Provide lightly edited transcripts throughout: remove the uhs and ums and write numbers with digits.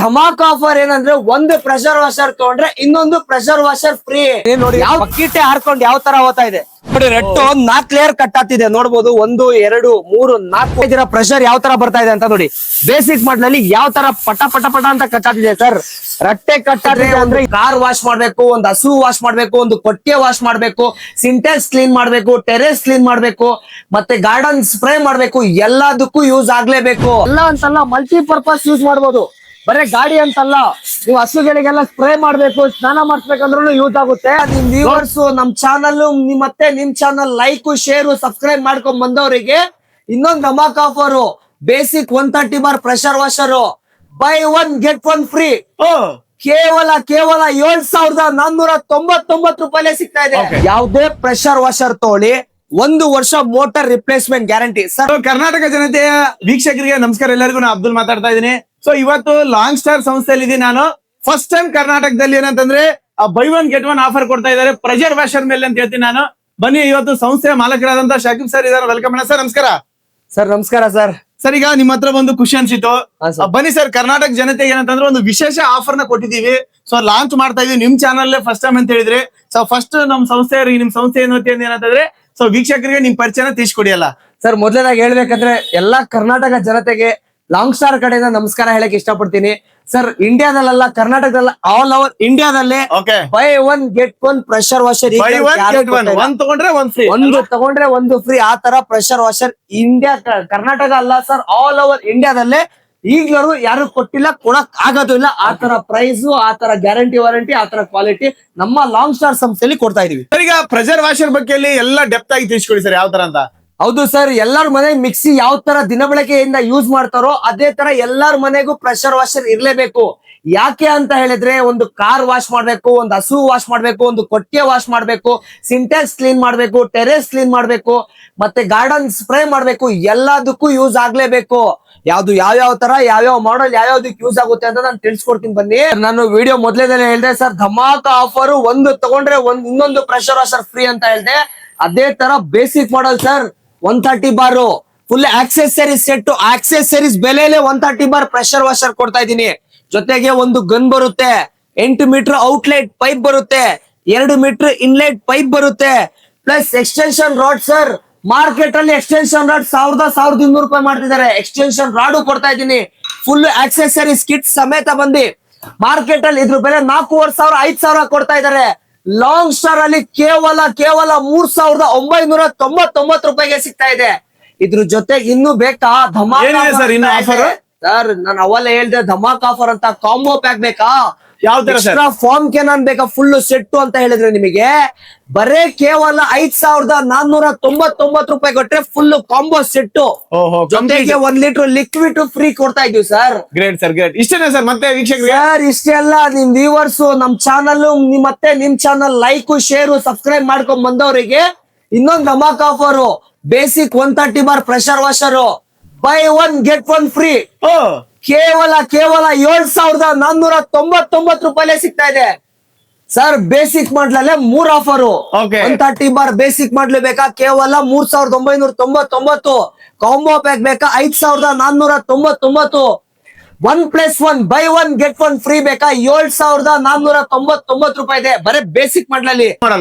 ಧಮಾಕ್ offer ಏನಂದ್ರೆ ಒಂದು pressure washer ತಗೊಂಡ್ರೆ ಇನ್ನೊಂದು ಪ್ರೆಷರ್ ವಾಷರ್ ಫ್ರೀ. ನೋಡಿ ಯಾವ ಬಕೆಟ್ ಹಾರ್ಕೊಂಡು ಯಾವ ತರ ಹೋಗ್ತಾ ಇದೆ ನೋಡಿ. ರೆಟ್ಟು 4 ಲೇಯರ್ ಕಟ್ ಆಗ್ತಿದೆ ನೋಡ್ಬೋದು. 1 2 3 4 ಇದರ ಪ್ರೆಷರ್ ಯಾವ ತರ ಬರ್ತಾ ಇದೆ ಅಂತ ನೋಡಿ. ಬೇಸಿಕ್ ಮಾಡ್ಲಲ್ಲಿ ಯಾವ ತರ ಪಟ ಪಟ ಪಟ ಅಂತ ಕಟ್ ಆಗ್ತಿದೆ ಸರ್. ರಟ್ಟೆ ಕಟ್ ಆಗ್ತಿದೆ ಅಂದ್ರೆ ಕಾರ್ ವಾಶ್ ಮಾಡ್ಬೇಕು, ಒಂದು ಹಸು ವಾಶ್ ಮಾಡ್ಬೇಕು, ಒಂದು ಕೊಟ್ಟಿಗೆ ವಾಶ್ ಮಾಡ್ಬೇಕು, ಸಿಂಟೆಕ್ಸ್ ಕ್ಲೀನ್ ಮಾಡ್ಬೇಕು, ಟೆರೆಸ್ ಕ್ಲೀನ್ ಮಾಡ್ಬೇಕು, ಮತ್ತೆ ಗಾರ್ಡನ್ ಸ್ಪ್ರೇ ಮಾಡ್ಬೇಕು. ಎಲ್ಲದಕ್ಕೂ ಯೂಸ್ ಆಗ್ಲೇಬೇಕು. ಎಲ್ಲ ಅಂತಲ್ಲ, ಮಲ್ಟಿಪರ್ಪಸ್ ಯೂಸ್ ಮಾಡ್ಬೋದು. ಬರೇ ಗಾಡಿ ಅಂತಲ್ಲ, ನೀವು ಹಸುಗಳಿಗೆಲ್ಲ ಸ್ಪ್ರೇ ಮಾಡ್ಬೇಕು, ಸ್ನಾನ ಮಾಡಿಸ್ಬೇಕಂದ್ರೂ ಯೂಸ್ ಆಗುತ್ತೆ. ನಿಮ್ ವ್ಯೂವರ್ಸ್ ನಮ್ ಚಾನಲ್ ಮತ್ತೆ ನಿಮ್ ಚಾನಲ್ ಲೈಕ್ ಶೇರ್ ಸಬ್ಸ್ಕ್ರೈಬ್ ಮಾಡ್ಕೊಂಡ್ ಬಂದವರಿಗೆ ಇನ್ನೊಂದು ಧಮಾಕ್ offer. Basic 130 bar pressure washer buy 1 get 1 free. ಕೇವಲ 7,499 ರೂಪಾಯಿ ಸಿಗ್ತಾ ಇದೆ. ಯಾವುದೇ ಪ್ರೆಷರ್ ವಾಷರ್ ತಗೊಳ್ಳಿ, 1 ವರ್ಷ motor replacement guarantee sir. Karnataka ಜನತೆಯ ವೀಕ್ಷಕರಿಗೆ ನಮಸ್ಕಾರ. ಎಲ್ಲರಿಗೂ ನಾನು ಅಬ್ದುಲ್ ಮಾತಾಡ್ತಾ ಇದ್ದೀನಿ. ಸೊ ಇವತ್ತು ಲಾಂಗ್ ಸ್ಟಾರ್ ಸಂಸ್ಥೆಯಲ್ಲಿ ಇದೀನಿ ನಾನು. ಫಸ್ಟ್ ಟೈಮ್ ಕರ್ನಾಟಕದಲ್ಲಿ ಏನಂತಂದ್ರೆ ಬೈ 1 get 1 ಆಫರ್ ಕೊಡ್ತಾ ಇದ್ದಾರೆ ಪ್ರೆಷರ್ ವಾಷರ್ ಮೇಲೆ ಅಂತ ಹೇಳ್ತೀನಿ ನಾನು. ಬನ್ನಿ, ಇವತ್ತು ಸಂಸ್ಥೆಯ ಮಾಲಕರಾದಂತ ಶಾಕಿಬ್ ಸರ್ ಇದಾರೆ. Welcome sir. ನಮಸ್ಕಾರ ಸರ್. ನಮಸ್ಕಾರ ಸರ್. ಸರ್, ಈಗ ನಿಮ್ಮ ಹತ್ರ ಒಂದು ಖುಷಿ ಅನ್ಸಿತ್ತು. ಬನ್ನಿ ಸರ್, ಕರ್ನಾಟಕ ಜನತೆಗೆ ಏನಂತಂದ್ರೆ ಒಂದು ವಿಶೇಷ ಆಫರ್ ನ ಕೊಟ್ಟಿದೀವಿ. ಸೊ ಲಾಂಚ್ ಮಾಡ್ತಾ ಇದೀವಿ ನಿಮ್ ಚಾನಲ್ ಫಸ್ಟ್ ಟೈಮ್ ಅಂತ ಹೇಳಿದ್ರೆ. ಸೊ ಫಸ್ಟ್ ನಮ್ ಸಂಸ್ಥೆ ನಿಮ್ ಸಂಸ್ಥೆ ಏನಂತಂದ್ರೆ ಸೊ ವೀಕ್ಷಕರಿಗೆ ನಿಮ್ ಪರಿಚಯನ ತಿಳಿಸ್ಕೊಡಿ ಅಲ್ಲ ಸರ್. ಮೊದಲನೇದಾಗಿ ಹೇಳ್ಬೇಕಂದ್ರೆ ಎಲ್ಲಾ ಕರ್ನಾಟಕ ಜನತೆಗೆ ಲಾಂಗ್ ಸ್ಟಾರ್ ಕಡೆಯಿಂದ ನಮಸ್ಕಾರ ಹೇಳಕ್ ಇಷ್ಟಪಡ್ತೀನಿ ಸರ್. ಇಂಡಿಯಾದಲ್ಲ, ಕರ್ನಾಟಕದಲ್ಲ, ಆಲ್ ಓವರ್ ಇಂಡಿಯಾದಲ್ಲೇ ಬೈ 1 get 1 ಪ್ರೆಷರ್ ವಾಷರ್. ಒಂದು ತಗೊಂಡ್ರೆ ಒಂದು ಫ್ರೀ. ಆ ತರ ಪ್ರೆಷರ್ ವಾಷರ್ ಇಂಡಿಯಾ, ಕರ್ನಾಟಕ ಅಲ್ಲ ಸರ್, ಆಲ್ ಓವರ್ ಇಂಡಿಯಾದಲ್ಲೇ ಈಗ್ಲೂ ಯಾರು ಕೊಟ್ಟಿಲ್ಲ, ಕೊಡಕ್ ಆಗೋದಿಲ್ಲ. ಆ ತರ ಪ್ರೈಸ್, ಆ ತರ ಗ್ಯಾರಂಟಿ ವಾರಂಟಿ, ಆ ತರ ಕ್ವಾಲಿಟಿ ನಮ್ಮ ಲಾಂಗ್ ಸ್ಟಾರ್ ಸಂಸ್ಥೆಯಲ್ಲಿ ಕೊಡ್ತಾ ಇದೀವಿ. ಈಗ ಪ್ರೆಷರ್ ವಾಷರ್ ಬಗ್ಗೆ ಎಲ್ಲ ಡೆಪ್ತ್ ಆಗಿ ತಿಳಿಸ್ಕೊಡಿ ಸರ್, ಯಾವ ತರ ಅಂತ. ಹೌದು ಸರ್, ಎಲ್ಲಾರ ಮನೆ ಮಿಕ್ಸಿ ಯಾವ ತರ ದಿನಬಳಕೆಯಿಂದ ಯೂಸ್ ಮಾಡ್ತಾರೋ ಅದೇ ತರ ಎಲ್ಲಾರ ಮನೆಗೂ ಪ್ರೆಷರ್ ವಾಷರ್ ಇರ್ಲೇಬೇಕು. ಯಾಕೆ ಅಂತ ಹೇಳಿದ್ರೆ, ಒಂದು ಕಾರ್ ವಾಶ್ ಮಾಡ್ಬೇಕು, ಒಂದು ಹಸು ವಾಶ್ ಮಾಡ್ಬೇಕು, ಒಂದು ಕೊಟ್ಟಿಗೆ ವಾಶ್ ಮಾಡ್ಬೇಕು, ಸಿಂಟೆಕ್ಸ್ ಕ್ಲೀನ್ ಮಾಡ್ಬೇಕು, ಟೆರೆಸ್ ಕ್ಲೀನ್ ಮಾಡ್ಬೇಕು, ಮತ್ತೆ ಗಾರ್ಡನ್ ಸ್ಪ್ರೇ ಮಾಡ್ಬೇಕು. ಎಲ್ಲದಕ್ಕೂ ಯೂಸ್ ಆಗ್ಲೇಬೇಕು. ಯಾವ್ಯಾವ ತರ ಯಾವ್ಯಾವ ಮಾಡಲ್ ಯಾವ್ಯಾವ್ದಕ್ಕೆ ಯೂಸ್ ಆಗುತ್ತೆ ಅಂತ ನಾನು ತಿಳಿಸ್ಕೊಡ್ತೀನಿ. ಬನ್ನಿ, ನಾನು ವಿಡಿಯೋ ಮೊದಲೇನೆ ಹೇಳಿದೆ ಸರ್, ಧಮಾಕ ಆಫರ್. ಒಂದು ತಗೊಂಡ್ರೆ ಇನ್ನೊಂದು ಪ್ರೆಷರ್ ವಾಷರ್ ಫ್ರೀ ಅಂತ ಹೇಳಿದೆ. ಅದೇ ತರ basic model sir, 130 bar full accessories set. Accessories ಬೆಲೆಲೆ 130 ಬಾರ್ ಪ್ರೆಷರ್ ವಾಷರ್ ಕೊಡ್ತಾ ಇದ್ದೀನಿ. ಜೊತೆಗೆ ಒಂದು ಗನ್ ಬರುತ್ತೆ, 8 ಮೀಟರ್ ಔಟ್ಲೆಟ್ ಪೈಪ್ ಬರುತ್ತೆ, 2 ಮೀಟರ್ ಇನ್ಲೆಟ್ ಪೈಪ್ ಬರುತ್ತೆ, plus extension rod sir. Market ಅಲ್ಲಿ ಎಕ್ಸ್ಟೆನ್ಷನ್ ರಾಡ್ 1,200 ರೂಪಾಯಿ ಮಾಡ್ತಿದ್ದಾರೆ. ಎಕ್ಸ್ಟೆನ್ಷನ್ ರಾಡ್ ಕೊಡ್ತಾ ಇದ್ದೀನಿ ಫುಲ್ ಆಕ್ಸೆಸರೀಸ್ ಕಿಟ್ ಸಮೇತ. ಬಂದಿ ಮಾರ್ಕೆಟ್ ಅಲ್ಲಿ ಇದ್ರ ಬೆಲೆ 4,500 5,000 ಕೊಡ್ತಾ ಇದ್ದಾರೆ. ಲಾಂಗ್ ಸ್ಟಾರ್ ಅಲ್ಲಿ ಕೇವಲ 3,999 ರೂಪಾಯಿಗೆ ಸಿಗ್ತಾ ಇದೆ. ಇದ್ರ ಜೊತೆಗೆ ಇನ್ನೂ ಬೇಕಾ ಧಮಾಕ್ ಸರ್? ನಾನು ಅವಲ್ಲ ಹೇಳ್ದೆ ಧಮಾಕ್ ಆಫರ್ ಅಂತ. ಕಾಂಬೋ ಪ್ಯಾಕ್ ಬೇಕಾ? ಯಾವ ತರ ಫಾರ್ಮ್ ಕೆನಾನ್ ಬೇಕಾ? ಫುಲ್ ಸೆಟ್ ಅಂತ ಹೇಳಿದ್ರೆ ನಿಮಗೆ ಬರೇ ಕೇವಲ 5,499 ರೂಪಾಯಿ ಕೊಟ್ರೆ ಫುಲ್ ಕಾಂಬೋ ಸೆಟ್. ಜೊತೆಗೆ 1 ಲೀಟರ್ ಲಿಕ್ವಿಡ್ ಫ್ರೀ ಕೊಡ್ತಾ ಇದೀವಿ ಸರ್. Great sir, great. ಇಷ್ಟೇನಾ ಸರ್? ಮತ್ತೆ ವೀಕ್ಷಕರಿಗೆ ಸರ್ ಇಷ್ಟೆಲ್ಲ ನಿಮ್ ವ್ಯೂವರ್ಸ್ ನಮ್ ಚಾನಲ್ ಮತ್ತೆ ನಿಮ್ ಚಾನಲ್ ಲೈಕ್ ಶೇರ್ ಸಬ್ಸ್ಕ್ರೈಬ್ ಮಾಡ್ಕೊಂಡ್ ಬಂದವರಿಗೆ ಇನ್ನೊಂದು ಧಮಾಕ್ offer. Basic 130 bar pressure washer buy 1 get 1 free. ಕೇವಲ 7,499 ರೂಪಾಯಿ ಸಿಗ್ತಾ ಇದೆ ಸರ್. ಬೇಸಿಕ್ ಮಾಡ್ಲಲ್ಲೇ 3 ಆಫರ್. 130 ಬಾರ್ ಬೇಸಿಕ್ ಮಾಡ್ಲು ಬೇಕಾ? ಕೇವಲ 3,999. ಕಾಂಬೋ ಪ್ಯಾಕ್ ಬೇಕಾ? 5,499. 1+1 ಬೈ 1 get 1 ಫ್ರೀ ಬೇಕಾ? 7,499 ರೂಪಾಯಿ ಇದೆ ಬರೇ ಬೇಸಿಕ್ ಮಾಡ್ಲಲ್ಲಿ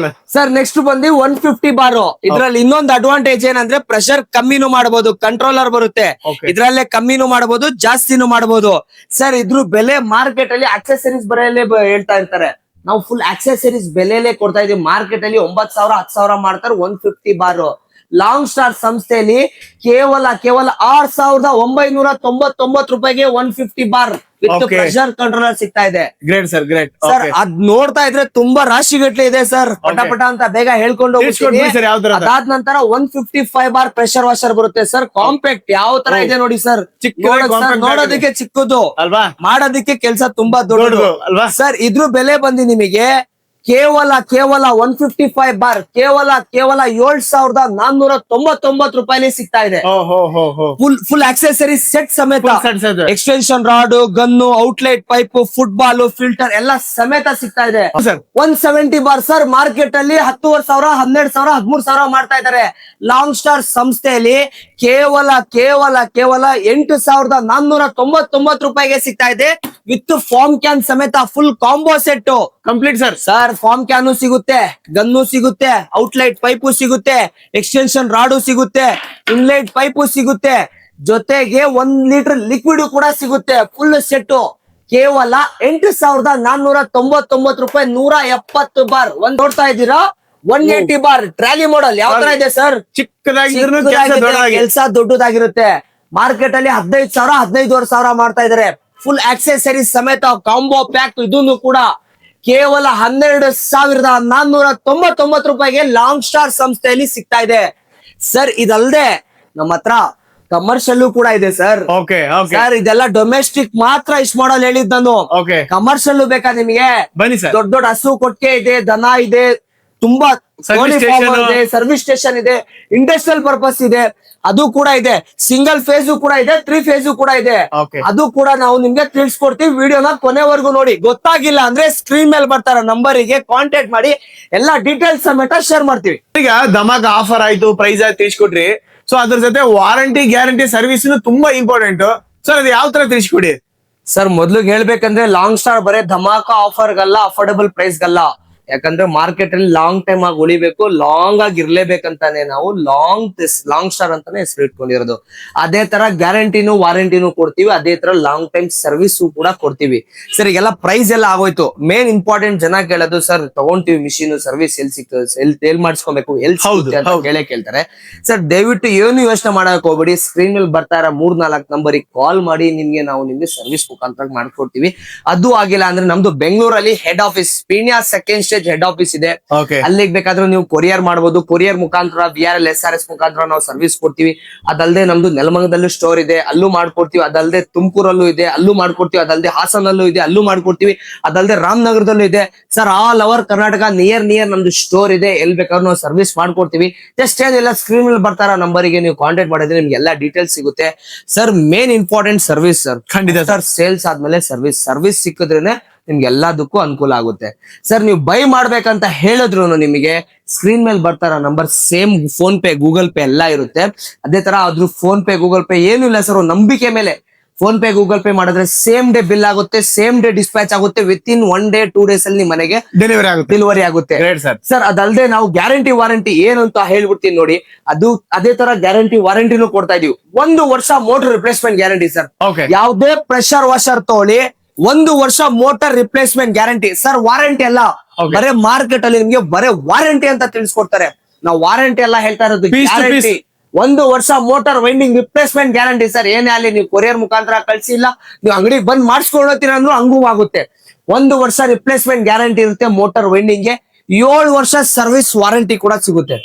ಸರ್. ನೆಕ್ಸ್ಟ್ ಬಂದು 150 ಬಾರು. ಇದ್ರಲ್ಲಿ ಇನ್ನೊಂದು ಅಡ್ವಾಂಟೇಜ್ ಏನಂದ್ರೆ ಪ್ರೆಷರ್ ಕಮ್ಮಿನೂ ಮಾಡಬಹುದು, ಕಂಟ್ರೋಲರ್ ಬರುತ್ತೆ. ಇದ್ರಲ್ಲೇ ಕಮ್ಮಿನೂ ಮಾಡಬಹುದು, ಜಾಸ್ತಿನೂ ಮಾಡಬಹುದು ಸರ್. ಇದ್ರ ಬೆಲೆ ಮಾರ್ಕೆಟ್ ಅಲ್ಲಿ ಆಕ್ಸೆಸರೀಸ್ ಬೆಲೆಯಲ್ಲೇ ಹೇಳ್ತಾ ಇರ್ತಾರೆ. ನಾವು ಫುಲ್ ಆಕ್ಸೆಸರೀಸ್ ಬೆಲೆಯಲ್ಲೇ ಕೊಡ್ತಾ ಇದೀವಿ. ಮಾರ್ಕೆಟ್ ಅಲ್ಲಿ 9,000 10,000 ಮಾಡ್ತಾರೆ 150 ಬಾರು. ಲಾಂಗ್ ಸ್ಟಾರ್ ಸಂಸ್ಥೆಯಲ್ಲಿ ಕೇವಲ 6,999 ರೂಪಾಯಿಗೆ 150 ಬಾರ್ ವಿತ್ ಪ್ರೆಷರ್ ಕಂಟ್ರೋಲರ್ ಸಿಗ್ತಾ ಇದೆ. Great sir, great sir. ಅದ್ ನೋಡ್ತಾ ಇದ್ರೆ ತುಂಬಾ ರಾಶಿಗಟ್ಲೆ ಇದೆ ಸರ್. ಪಟ ಅಂತ ಬೇಗ ಹೇಳ್ಕೊಂಡು ಅದಾದ ನಂತರ 155 ಬಾರ್ ಪ್ರೆಷರ್ ವಾಷರ್ ಬರುತ್ತೆ ಸರ್. ಕಾಂಪ್ಯಾಕ್ಟ್ ಯಾವ ತರ ಇದೆ ನೋಡಿ ಸರ್. ನೋಡೋದಕ್ಕೆ ಚಿಕ್ಕದು ಅಲ್ವಾ, ಮಾಡೋದಕ್ಕೆ ಕೆಲಸ ತುಂಬಾ ದೊಡ್ಡದು ಅಲ್ವಾ ಸರ್. ಇದ್ರ ಬೆಲೆ ಬಂದು ನಿಮಗೆ ಕೇವಲ 155 ಬಾರ್ ಕೇವಲ 7,499 ರೂಪಾಯಿ ಸಿಗ್ತಾ ಇದೆ. ಫುಲ್ ಆಕ್ಸೆಸರೀಸ್ ಸೆಟ್ ಸಮೇತ, extension rod, gun, outlet pipe, football, filter ಎಲ್ಲ ಸಮೇತ ಸಿಗ್ತಾ ಇದೆ. 170 ಬಾರ್ ಸರ್ ಮಾರ್ಕೆಟ್ ಅಲ್ಲಿ 10,000, 12,000, 13,000 ಮಾಡ್ತಾ ಇದ್ದಾರೆ. ಲಾಂಗ್ ಸ್ಟಾರ್ ಸಂಸ್ಥೆಯಲ್ಲಿ ಕೇವಲ 8,499 ರೂಪಾಯಿಗೆ ಸಿಗ್ತಾ ಇದೆ ವಿತ್ ಫಾರ್ಮ್ ಕ್ಯಾನ್ ಸಮೇತ full combo set complete sir. Foam can ಸಿಗುತ್ತೆ, ಗನ್ನು ಸಿಗುತ್ತೆ, ಔಟ್ಲೈಟ್ ಪೈಪು ಸಿಗುತ್ತೆ, ಎಕ್ಸ್ಟೆನ್ಷನ್ ರಾಡು ಸಿಗುತ್ತೆ, ಇನ್ಲೈಟ್ ಪೈಪು ಸಿಗುತ್ತೆ, ಜೊತೆಗೆ 1 ಲೀಟರ್ ಲಿಕ್ವಿಡ್ ಕೂಡ ಸಿಗುತ್ತೆ. ಫುಲ್ ಸೆಟ್ ಕೇವಲ 8,499 ರೂಪಾಯಿ. 170 ಬಾರ್ ಒಂದ್ ನೋಡ್ತಾ ಇದ್ದೀರಾ. 180 ಬಾರ್ ಟ್ರಾಲಿ ಮಾಡೆಲ್ ಯಾವ ತರ ಇದೆ ಸರ್? ಚಿಕ್ಕದಾಗಿದ್ರು ಕೆಲಸ ದೊಡ್ಡದಾಗಿರುತ್ತೆ. ಮಾರ್ಕೆಟ್ ಅಲ್ಲಿ 15,000, 15,500 ಮಾಡ್ತಾ ಇದಾರೆ. ಫುಲ್ ಆಕ್ಸೆಸರೀಸ್ ಸಮೇತ ಕಾಂಬೋ ಪ್ಯಾಕ್ ಇದನ್ನು ಕೂಡ ಕೇವಲ 12,499 ರೂಪಾಯಿಗೆ ಲಾಂಗ್ ಸ್ಟಾರ್ ಸಂಸ್ಥೆಯಲ್ಲಿ ಸಿಗ್ತಾ ಇದೆ ಸರ್. ಇದಲ್ದೆ ನಮ್ಮ ಹತ್ರ ಕಮರ್ಷಿಯಲ್ ಕೂಡ ಇದೆ ಸರ್. ಸರ್ ಇದೆಲ್ಲ ಡೊಮೆಸ್ಟಿಕ್ ಮಾತ್ರ ಇಷ್ಟು ಮಾಡಲ್ ಹೇಳಿದ್ ನಾನು. ಕಮರ್ಷಿಯಲ್ ಬೇಕಾ ನಿಮಗೆ? ಬನ್ನಿ ಸರ್. ದೊಡ್ಡ ದೊಡ್ಡ ಹಸು ಕೊಟ್ಟಿಗೆ ಇದೆ, ದನ ಇದೆ, ತುಂಬಾ ಸರ್ವಿಸ್ ಸ್ಟೇಷನ್ ಇದೆ, ಇಂಡಸ್ಟ್ರಿಯಲ್ ಪರ್ಪಸ್ ಇದೆ, ಅದು ಕೂಡ ಇದೆ. ಸಿಂಗಲ್ ಫೇಸ್ ಕೂಡ ಇದೆ, 3 ಫೇಸ್ ಕೂಡ ಇದೆ. ಅದು ಕೂಡ ನಾವು ನಿಮ್ಗೆ ತಿಳಿಸ್ಕೊಡ್ತೀವಿ. ವಿಡಿಯೋನ ಕೊನೆವರೆಗೂ ನೋಡಿ. ಗೊತ್ತಾಗಿಲ್ಲ ಅಂದ್ರೆ ಸ್ಕ್ರೀನ್ ಮೇಲೆ ಬರ್ತಾರ ನಂಬರಿಗೆ ಕಾಂಟ್ಯಾಕ್ಟ್ ಮಾಡಿ ಎಲ್ಲ ಡೀಟೇಲ್ಸ್ ಸಮೇತ ಶೇರ್ ಮಾಡ್ತೀವಿ. ಈಗ ಧಮಾಕ ಆಫರ್ ಆಯ್ತು, ಪ್ರೈಸ್ ಆಯ್ತು ತಿಳಿಸ್ಕೊಟ್ರಿ. ಸೊ ಅದ್ರ ಜೊತೆ ವಾರಂಟಿ ಗ್ಯಾರಂಟಿ ಸರ್ವಿಸ್ ತುಂಬಾ ಇಂಪಾರ್ಟೆಂಟ್ ಸರ್. ಅದು ಯಾವ ತರ ತಿಳಿಸ್ಕೊಡಿ ಸರ್? ಮೊದ್ಲಿಗೆ ಹೇಳ್ಬೇಕಂದ್ರೆ ಲಾಂಗ್ ಸ್ಟಾರ್ ಬರೇ ಧಮಾಕ ಆಫರ್ ಗಲ್ಲ, ಅಫೋರ್ಡಬಲ್ ಪ್ರೈಸ್ ಗಲ್ಲ. ಯಾಕಂದ್ರೆ ಮಾರ್ಕೆಟ್ ಅಲ್ಲಿ ಲಾಂಗ್ ಟೈಮ್ ಆಗಿ ಉಳಿಬೇಕು, ಲಾಂಗ್ ಆಗಿ ಇರ್ಲೇಬೇಕಂತಾನೆ ನಾವು ಲಾಂಗ್ ಸ್ಟಾರ್ ಅಂತಾನೆ ಹೆಸರು ಇಟ್ಕೊಂಡಿರೋದು. ಅದೇ ತರ ಗ್ಯಾರಂಟಿನೂ ವಾರಂಟಿನೂ ಕೊಡ್ತೀವಿ, ಅದೇ ತರ ಲಾಂಗ್ ಟೈಮ್ ಸರ್ವಿಸ್ ಕೂಡ ಕೊಡ್ತೀವಿ ಸರ್. ಈಗೆಲ್ಲ ಪ್ರೈಸ್ ಎಲ್ಲ ಆಗೋಯ್ತು. ಮೇನ್ ಇಂಪಾರ್ಟೆಂಟ್ ಜನ ಕೇಳೋದು ಸರ್ ತಗೊಂತೀವಿ ಮಿಷಿನ್ ಸರ್ವಿಸ್ ಎಲ್ಲಿ ಸಿಗ್ತದೆ, ಎಲ್ಲಿ ಮಾಡಿಸ್ಕೊಬೇಕು, ಎಲ್ಲಿ ಕೇಳ್ತಾರೆ ಸರ್. ದಯವಿಟ್ಟು ಏನು ಯೋಚನೆ ಮಾಡಕ್ ಹೋಗ್ಬೇಡಿ. ಸ್ಕ್ರೀನ್ ಮೇಲೆ ಬರ್ತಾ ಇರೋ 3-4 ನಂಬರಿಗೆ ಕಾಲ್ ಮಾಡಿ ನಿಮ್ಗೆ ಸರ್ವಿಸ್ ಮುಖಾಂತರ ಮಾಡ್ಕೊಡ್ತೀವಿ. ಅದು ಆಗಿಲ್ಲ ಅಂದ್ರೆ ನಮ್ದು ಬೆಂಗಳೂರಲ್ಲಿ head office, Peenya second stage head office ಇದೆ. ಅಲ್ಲಿಗೆ ಬೇಕಾದ್ರೂ ನೀವು ಕೊರಿಯರ್ ಮಾಡಬಹುದು. ಕೊರಿಯರ್ ಮುಖಾಂತರ VRL SRS ಮುಖಾಂತರ ನಾವು ಸರ್ವಿಸ್ ಕೊಡ್ತೀವಿ. ಅದಲ್ಲದೆ ನಮ್ದು ನೆಲಮಂಗದಲ್ಲೂ ಸ್ಟೋರ್ ಇದೆ, ಅಲ್ಲೂ ಮಾಡ್ಕೊಡ್ತೀವಿ. ಅದಲ್ಲದೆ ತುಮಕೂರಲ್ಲೂ ಇದೆ, ಅಲ್ಲೂ ಮಾಡ್ಕೊಡ್ತೀವಿ. ಅದಲ್ಲದೆ ಹಾಸನಲ್ಲೂ ಇದೆ, ಅಲ್ಲೂ ಮಾಡ್ಕೊಡ್ತೀವಿ. ಅದಲ್ಲದೆ ರಾಮನಗರದಲ್ಲೂ ಇದೆ sir. All over Karnataka near ನಮ್ದು ಸ್ಟೋರ್ ಇದೆ. ಎಲ್ಲಿ ಬೇಕಾದ್ರೂ ನಾವು ಸರ್ವಿಸ್ ಮಾಡ್ಕೊಡ್ತೀವಿ. ಜಸ್ಟ್ ಏನಿಲ್ಲ, ಸ್ಕ್ರೀನ್ ಮೇಲೆ ಬರ್ತಾರ ನಂಬರಿಗೆ ನೀವು ಕಾಂಟ್ಯಾಕ್ಟ್ ಮಾಡಿದ್ರೆ ನಿಮ್ಗೆ ಎಲ್ಲಾ ಡೀಟೇಲ್ಸ್ ಸಿಗುತ್ತೆ sir. Main important service sir. ಖಂಡಿತ ಸರ್. ಸೇಲ್ಸ್ ಆದ್ಮೇಲೆ ಸರ್ವಿಸ್ ಸಿಕ್ಕಿದ್ರೇನೆ ನಿಮ್ಗೆ ಎಲ್ಲದಕ್ಕೂ ಅನುಕೂಲ ಆಗುತ್ತೆ ಸರ್. ನೀವು ಬೈ ಮಾಡ್ಬೇಕಂತ ಹೇಳಿದ್ರು ನಿಮಗೆ ಸ್ಕ್ರೀನ್ ಮೇಲೆ ಬರ್ತಾರ number same phone pay, Google pay ಎಲ್ಲ ಇರುತ್ತೆ. ಅದೇ ತರ ಅದ್ರ ಫೋನ್ ಪೇ, ಗೂಗಲ್ ಪೇ ಏನು ಇಲ್ಲ ಸರ್. ನಂಬಿಕೆ ಮೇಲೆ ಫೋನ್ ಪೇ, ಗೂಗಲ್ ಪೇ ಮಾಡಿದ್ರೆ ಸೇಮ್ ಡೇ ಬಿಲ್ ಆಗುತ್ತೆ, ಸೇಮ್ ಡೇ ಡಿಸ್ಪ್ಯಾಚ್ ಆಗುತ್ತೆ. ವಿತ್-ಇನ್ 1 day 2 days ಅಲ್ಲಿ ಮನೆಗೆ ಡೆಲಿವರಿ ಆಗುತ್ತೆ ಸರ್. ಅದಲ್ಲದೆ ನಾವು ಗ್ಯಾರಂಟಿ ವಾರಂಟಿ ಏನು ಅಂತ ಹೇಳ್ಬಿಡ್ತೀನಿ ನೋಡಿ. ಅದೇ ತರ ಗ್ಯಾರಂಟಿ ವಾರಂಟಿನೂ ಕೊಡ್ತಾ ಇದೀವಿ. 1 ವರ್ಷ ಮೋಟರ್ ರಿಪ್ಲೇಸ್ಮೆಂಟ್ ಗ್ಯಾರಂಟಿ ಸರ್. ಯಾವುದೇ ಪ್ರೆಷರ್ ವಾಷರ್ ತಗೊಳ್ಳಿ 1 ವರ್ಷ motor replacement guarantee sir. Warranty ಅಲ್ಲ, ಬರೇ ಮಾರ್ಕೆಟ್ ಅಲ್ಲಿ ನಿಮ್ಗೆ ಬರೇ ವಾರಂಟಿ ಅಂತ ತಿಳಿಸ್ಕೊಡ್ತಾರೆ. ನಾವು ವಾರಂಟಿ ಎಲ್ಲ ಹೇಳ್ತಾ ಇರೋದು ಗ್ಯಾರಂಟಿ. 1 ವರ್ಷ motor winding replacement guarantee sir. ಏನೇ ಅಲ್ಲಿ ನೀವು ಕೊರಿಯರ್ ಮುಖಾಂತರ ಕಳ್ಸಿಲ್ಲ, ನೀವು ಅಂಗಡಿಗೆ ಬಂದ್ ಮಾಡಿಸ್ಕೊಳ್ತೀರ ಅಂದ್ರೂ ಹಂಗೂ ಆಗುತ್ತೆ. 1 ವರ್ಷ ರಿಪ್ಲೇಸ್ಮೆಂಟ್ ಗ್ಯಾರಂಟಿ ಇರುತ್ತೆ ಮೋಟರ್ ವೈಂಡಿಂಗ್ ಗೆ. 7 ವರ್ಷ ಸರ್ವಿಸ್ ವಾರಂಟಿ ಕೂಡ ಸಿಗುತ್ತೆ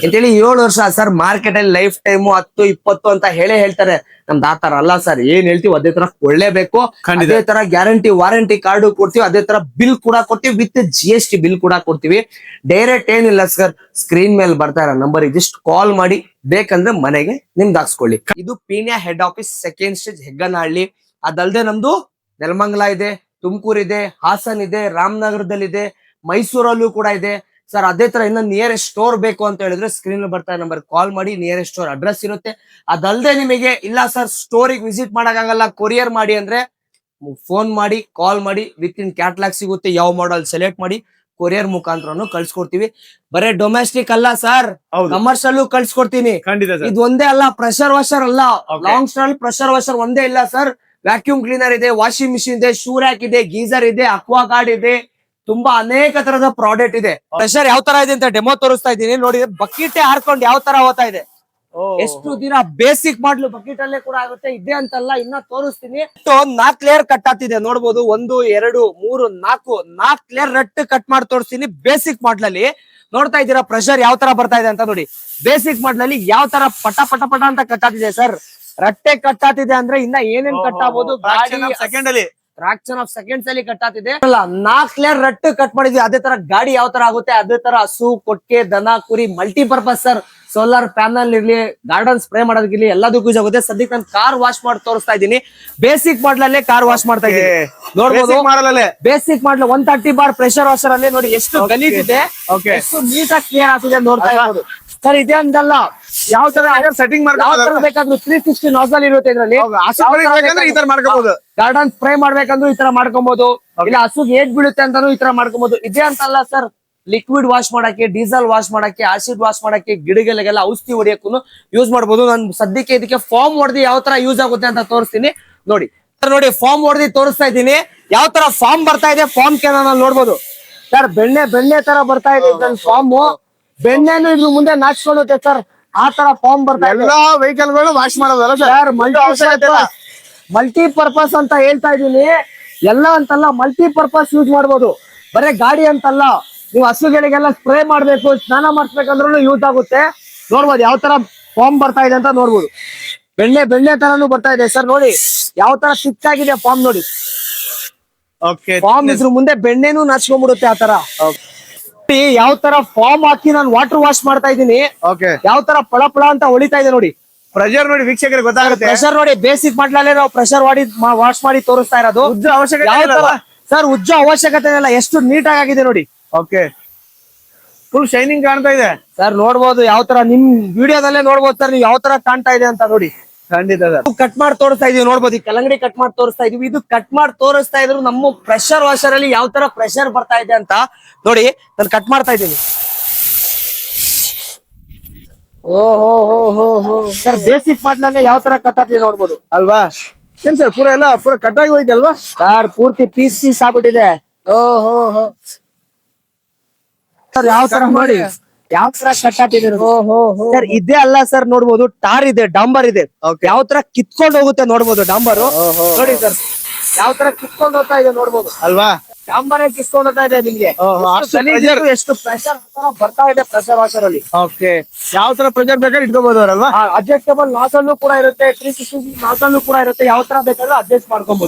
ಅಂತೇಳಿ 7 ವರ್ಷ ಸರ್. ಮಾರ್ಕೆಟ್ ಅಲ್ಲಿ ಲೈಫ್ ಟೈಮ್ 10-20 ಅಂತ ಹೇಳ್ತಾರೆ. ನಮ್ದು ಆತರ ಅಲ್ಲ ಸರ್. ಏನ್ ಹೇಳ್ತೀವಿ ಅದೇ ತರ ಕೊಳ್ಳೇಬೇಕು. ಅದೇ ತರ ಗ್ಯಾರಂಟಿ ವಾರಂಟಿ ಕಾರ್ಡ್ ಕೊಡ್ತೀವಿ, ಅದೇ ತರ ಬಿಲ್ ಕೂಡ ಕೊಡ್ತೀವಿ. ವಿತ್ GST ಬಿಲ್ ಕೂಡ ಕೊಡ್ತೀವಿ. ಡೈರೆಕ್ಟ್ ಏನಿಲ್ಲ ಸರ್, ಸ್ಕ್ರೀನ್ ಮೇಲೆ ಬರ್ತಾ ಇರೋ ನಂಬರ್ ಜಸ್ಟ್ ಕಾಲ್ ಮಾಡಿ ಬೇಕಂದ್ರೆ ಮನೆಗೆ ನಿಮ್ದು ಹಾಕ್ಸ್ಕೊಳ್ಳಿ. ಇದು Peenya head office, second stage, Hegganahalli. ಅದಲ್ಲದೆ ನಮ್ದು ನೆಲಮಂಗಲ ಇದೆ, ತುಮಕೂರು ಇದೆ, ಹಾಸನ್ ಇದೆ, ರಾಮನಗರದಲ್ಲಿದೆ, ಮೈಸೂರಲ್ಲೂ ಕೂಡ ಇದೆ ಸರ್. ಅದೇ ತರ ಇನ್ನ ನಿಯರೆಸ್ಟ್ ಸ್ಟೋರ್ ಬೇಕು ಅಂತ ಹೇಳಿದ್ರೆ ಸ್ಕ್ರೀನ್ ಬರ್ತಾ ನಂಬರ್ ಕಾಲ್ ಮಾಡಿ. ನಿಯರೆಸ್ಟ್ ಸ್ಟೋರ್ ಅಡ್ರೆಸ್ ಇರುತ್ತೆ. ಅದಲ್ಲದೆ ನಿಮಗೆ ಇಲ್ಲ ಸರ್ ಸ್ಟೋರಿಗೆ ವಿಸಿಟ್ ಮಾಡಕ್ಕಾಗಲ್ಲ, ಕೊರಿಯರ್ ಮಾಡಿ ಅಂದ್ರೆ ಫೋನ್ ಮಾಡಿ, ಕಾಲ್ ಮಾಡಿ. ವಿತ್-ಇನ್ ಕ್ಯಾಟ್ಲಾಗ್ ಸಿಗುತ್ತೆ. ಯಾವ ಮಾಡಲ್ ಸೆಲೆಕ್ಟ್ ಮಾಡಿ ಕೊರಿಯರ್ ಮುಖಾಂತರನು ಕಳ್ಸಿಕೊಡ್ತೀವಿ. ಬರೇ ಡೊಮೆಸ್ಟಿಕ್ ಅಲ್ಲ ಸರ್, ಕಮರ್ಷಿಯಲ್ ಕಳ್ಸಿಕೊಡ್ತೀನಿ. ಇದು ಒಂದೇ ಅಲ್ಲ, ಪ್ರೆಷರ್ ವಾಷರ್ ಅಲ್ಲ. ಲಾಂಗ್ ಸ್ಟಾರ್ ಪ್ರೆಷರ್ ವಾಷರ್ ಒಂದೇ ಇಲ್ಲ ಸರ್. ವ್ಯಾಕ್ಯೂಮ್ ಕ್ಲೀನರ್ ಇದೆ, ವಾಷಿಂಗ್ ಮಿಷಿನ್ ಇದೆ, ಶೂ ರ್ಯಾಕ್ ಇದೆ, ಗೀಸರ್ ಇದೆ, ಅಕ್ವಾ ಗಾರ್ಡ್ ಇದೆ, ತುಂಬಾ ಅನೇಕ ತರದ ಪ್ರಾಡಕ್ಟ್ ಇದೆ. ಪ್ರೆಷರ್ ಯಾವ ತರ ಇದೆ ಅಂತ ಡೆಮೋ ತೋರಿಸ್ತಾ ಇದ್ದೀನಿ ನೋಡಿ. ಬಕೆಟ್ ಹಾರ್ಕೊಂಡು ಯಾವ ತರ ಹೋಗ್ತಾ ಇದೆ. ಎಷ್ಟು ದಿನ ಬೇಸಿಕ್ ಮಾಡ್ಲು ಬಕೆಟ್ ಅಲ್ಲೇ ಕೂಡ ಆಗುತ್ತೆ. ಇದೆ ಅಂತಲ್ಲ, ಇನ್ನ ತೋರಿಸ್ತೀನಿ. 4 ಲೇಯರ್ ಕಟ್ ಆಗ್ತಿದೆ ನೋಡ್ಬೋದು. 1 2 3 4 ಲೇಯರ್ ರಟ್ಟು ಕಟ್ ಮಾಡಿ ತೋರಿಸ್ತೀನಿ. ಬೇಸಿಕ್ ಮಾಡ್ಲಲ್ಲಿ ನೋಡ್ತಾ ಇದ್ದೀರಾ ಪ್ರೆಷರ್ ಯಾವ ತರ ಬರ್ತಾ ಇದೆ ಅಂತ ನೋಡಿ. ಬೇಸಿಕ್ ಮಾಡ್ಲಲ್ಲಿ ಯಾವ ತರ ಪಟ ಪಟ ಪಟ ಅಂತ ಕಟ್ ಆಗ್ತಿದೆ ಸರ್. ರಟ್ಟೆ ಕಟ್ ಆಗ್ತಿದೆ ಅಂದ್ರೆ ಇನ್ನ ಏನೇನ್ ಕಟ್ ಆಗ್ಬೋದು. ಫ್ರಾಕ್ಷನ್ ಆಫ್ ಸೆಕೆಂಡ್ಸ್ ಅಲ್ಲಿ ಕಟ್ ಆಗ್ತಿದೆ. ಅಲ್ಲ 4 ಲೇಯರ್ ರಟ್ಟು ಕಟ್ ಮಾಡಿದ್ವಿ. ಅದೇ ತರ ಗಾಡಿ ಯಾವ ತರ ಆಗುತ್ತೆ ಅದೇ ತರ ಹಸು, ಕೊಟ್ಟಿಗೆ, ದನ, ಕುರಿ ಮಲ್ಟಿಪರ್ಪಸ್ ಸರ್. ಸೋಲಾರ್ ಪ್ಯಾನಲ್ ಇರ್ಲಿ, ಗಾರ್ಡನ್ ಸ್ಪ್ರೇ ಮಾಡೋದಕ್ಕಿರ್ಲಿ ಎಲ್ಲದಕ್ಕೂ ಯೂಸ್ ಆಗುತ್ತೆ. ಸದ್ಯಕ್ಕೆ ನಾನು ಕಾರ್ ವಾಶ್ ಮಾಡಿ ತೋರಿಸ್ತಾ ಇದ್ದೀನಿ. ಬೇಸಿಕ್ ಮಾಡಲಲ್ಲೇ ಕಾರ್ ವಾಶ್ ಮಾಡ್ತಾ ಇದ್ದೀನಿ. ನೋಡ್ಬೋದು ಮಾಡಲೇ ಬೇಸಿಕ್ ಮಾಡಲ್ 130 ಬಾರ್ ಪ್ರೆಷರ್ ವಾಷರ್ ಅಲ್ಲಿ ನೋಡಿ ಎಷ್ಟು ಗಲೀಜ್ ಇದೆ, Okay. ಎಷ್ಟು ನೀಟಾಗಿ ಕ್ಲಿಯರ್ ಆಗ್ತಿದೆ ನೋಡ್ತಾ ಇರ್ಬೋದು ಸರ್. ಇದೇ ಅಂತಲ್ಲ ಯಾವ ತರ ಸೆಟ್ಟಿಂಗ್ ಯಾವ ತರ ಬೇಕಾದ್ರೂ 360 ನಾಸಲ್ ಇರುತ್ತೆ ಇದ್ರಲ್ಲಿ. ಈ ತರ ಮಾಡ್ಕೋಬಹುದು. ಗಾರ್ಡನ್ ಸ್ಪ್ರೇ ಮಾಡ್ಬೇಕಂದ್ರೂ ಈ ತರ ಮಾಡ್ಕೊಬಹುದು. ಇಲ್ಲ ಹಸುಗೆ ಏಟ್ ಬೀಳುತ್ತೆ ಅಂತಾನು ಈ ತರ ಮಾಡ್ಕೊಬಹುದು. ಇದೇ ಅಂತಲ್ಲ ಸರ್, ಲಿಕ್ವಿಡ್ ವಾಶ್ ಮಾಡಕ್ಕೆ, ಡೀಸೆಲ್ ವಾಶ್ ಮಾಡಕ್ಕೆ, ಆಸಿಡ್ ವಾಶ್ ಮಾಡಕ್ಕೆ, ಗಿಡಗಳಿಗೆಲ್ಲ ಔಷಧಿ ಹೊಡಿಯಕ್ಕೂ ಯೂಸ್ ಮಾಡಬಹುದು. ನಾನು ಸದ್ಯಕ್ಕೆ ಇದಕ್ಕೆ ಫಾರ್ಮ್ ಹೊಡೆದು ಯಾವ ತರ ಯೂಸ್ ಆಗುತ್ತೆ ಅಂತ ತೋರಿಸ್ತೀನಿ ನೋಡಿ. ನೋಡಿ ಫಾರ್ಮ್ ಹೊಡೆದು ತೋರಿಸ್ತಾ ಇದ್ದೀನಿ ಯಾವ ತರ ಫಾರ್ಮ್ ಬರ್ತಾ ಇದೆ. ಫಾರ್ಮ್ ಕ್ಯಾನ್ ನೋಡ್ಬೋದು ಸರ್, ಬೆಣ್ಣೆ ತರ ಬರ್ತಾ ಇದೆ ಫಾರ್ಮ್. ಬೆಣ್ಣೆನು ಇದ್ರ ಮುಂದೆ ನಾಚ್ಕೊಳ್ಳುತ್ತೆ ಸರ್, ಆ ತರ ಫಾರ್ಮ್ ಬರ್ತಾ ಇದೆ. ಎಲ್ಲಾ ವೆಹಿಕಲ್ ಗಳು ವಾಶ್ ಮಾಡೋದಲ್ಲ ಸರ್ ಮಲ್ಟಿಪರ್ಪಸ್ ಅಂತ ಹೇಳ್ತಾ ಇದೀನಿ. ಎಲ್ಲ ಅಂತಲ್ಲ, ಮಲ್ಟಿಪರ್ಪಸ್ ಯೂಸ್ ಮಾಡ್ಬೋದು. ಬರೇ ಗಾಡಿ ಅಂತಲ್ಲ, ನೀವು ಹಸುಗಳಿಗೆಲ್ಲ ಸ್ಪ್ರೇ ಮಾಡ್ಬೇಕು, ಸ್ನಾನ ಮಾಡಿಸ್ಬೇಕಂದ್ರೂ ಯೂಸ್ ಆಗುತ್ತೆ. ನೋಡ್ಬೋದು ಯಾವ ತರ ಫಾರ್ಮ್ ಬರ್ತಾ ಇದೆ ಅಂತ ನೋಡ್ಬೋದು. ಬೆಣ್ಣೆ ತರಾನು ಬರ್ತಾ ಇದೆ ಸರ್. ನೋಡಿ ಯಾವ ತರ ಸಿಕ್ ಆಗಿದೆ ಫಾರ್ಮ್ ನೋಡಿ. ಓಕೆ ಫಾರ್ಮ್ ಇದ್ರ ಮುಂದೆ ಬೆಣ್ಣೆನೂ ನಾಚ್ಕೊಂಡ್ಬಿಡುತ್ತೆ ಆ ತರ. ಯಾವ ತರ ಫಾರ್ಮ್ ಹಾಕಿ ನಾನು ವಾಟರ್ ವಾಶ್ ಮಾಡ್ತಾ ಇದ್ದೀನಿ. ಓಕೆ ಯಾವ ತರ ಪಳ ಅಂತ ಹೊಳಿತಾ ಇದೆ ನೋಡಿ. ಪ್ರೆಷರ್ ನೋಡಿ ವೀಕ್ಷಕರಿಗೆ ಗೊತ್ತಾಗುತ್ತೆ. ಪ್ರೆಷರ್ ನೋಡಿ, ಬೇಸಿಕ್ ಮಾಡ್ಲಲ್ಲೇ ನಾವು ಪ್ರೆಷರ್ ವಾಶ್ ಮಾಡಿ ತೋರಿಸ್ತಾ ಇರೋದು. ಉಜ್ಜು ಅವಶ್ಯಕತೆ ಯಾವ ಇಲ್ಲ ತರ ಸರ್, ಉಜ್ಜೋ ಅವಶ್ಯಕತೆ ಇಲ್ಲ. ಎಷ್ಟು ನೀಟಾಗಿ ಆಗಿದೆ ನೋಡಿ. ಓಕೆ ಫುಲ್ ಶೈನಿಂಗ್ ಕಾಣ್ತಾ ಇದೆ ಸರ್. ನೋಡ್ಬೋದು ಯಾವ ತರ, ನಿಮ್ ವಿಡಿಯೋದಲ್ಲೇ ನೋಡ್ಬೋದು ಸರ್ ನೀವು ಯಾವ ತರ ಕಾಣ್ತಾ ಇದೆ ಅಂತ ನೋಡಿ. ಖಂಡಿತ ಸರ್. ಕಟ್ ಮಾಡಿ ತೋರಿಸ್ತಾ ಇದೀವಿ ನೋಡ್ಬೋದು. ಈ ಕಲ್ಲಂಗಡಿ ಕಟ್ ಮಾಡಿ ತೋರಿಸ್ತಾ ಇದೀವಿ. ಇದು ಕಟ್ ಮಾಡಿ ತೋರಿಸ್ತಾ ಇದ್ರು ನಮ್ಮ ಪ್ರೆಷರ್ ವಾಷರ್ ಅಲ್ಲಿ ಯಾವ ತರ ಪ್ರೆಷರ್ ಬರ್ತಾ ಇದೆ ಅಂತ ನೋಡಿ. ನಾನು ಕಟ್ ಮಾಡ್ತಾ ಇದ್ದೀನಿ. ಓಹೋ ಸರ್, ಬೇಸಿಕ್ ಮಾಡ್ಲಲ್ಲೇ ಯಾವ ತರ ಕಟ್ ಆಗ್ತಿದೆ ನೋಡ್ಬೋದು ಅಲ್ವಾ. ಏನ್ ಸರ್ ಪೂರ ಕಟ್ ಆಗಿ ಹೋಯ್ತು ಅಲ್ವಾ ಸರ್? ಪೂರ್ತಿ ಪೀಸ್ ಆಗ್ಬಿಟ್ಟಿದೆ. ಓಹೋ ಸರ್, ಯಾವ ತರ ನೋಡಿ ಯಾವ ತರ ಕಟ್ ಆಗ್ತಿದೆ ಸರ್. ಇದೇ ಅಲ್ಲ ಸರ್, ನೋಡ್ಬೋದು ಟಾರ್ ಇದೆ, ಡಾಂಬರ್ ಇದೆ. Okay. ಯಾವ ತರ ಕಿತ್ಕೊಂಡು ಹೋಗುತ್ತೆ ನೋಡ್ಬೋದು ಡಾಂಬರು. ನೋಡಿ ಸರ್ ಯಾವ ತರ ಕಿತ್ಕೊಂಡು ಹೋಗ್ತಾ ಇದೆ ನೋಡ್ಬೋದು. ಅಲ್ವಾ. ಡಾಂಬರೇ ಕಿತ್ಕೊಂಡು ಹೋಗ್ತಾ ಇದೆ ನಿಮ್ಗೆ. ಅಷ್ಟು ಗಲೀಜು, pressure. ಎಷ್ಟು ಪ್ರೆಷರ್ ಬರ್ತಾ ಇದೆ ಪ್ರೆಷರ್ ವಾಷರ್ ಅಲ್ಲಿ. ಓಕೆ ಯಾವ ತರ ಪ್ರೆಷರ್ ಬೇಕಾದ್ರೆ ಇಟ್ಕೋಬಹುದು ಅವರಲ್ವಾ. ಅಡ್ಜಸ್ಟಬಲ್ ನಾಸಲ್ಲು ಕೂಡ ಇರುತ್ತೆ, 360 ನಾಸಲ್ಲು ಕೂಡ ಇರುತ್ತೆ. ಯಾವ ತರ ಬೇಕಾದ್ರೂ ಅಡ್ಜಸ್ಟ್ ಮಾಡ್ಕೊಬಹುದು.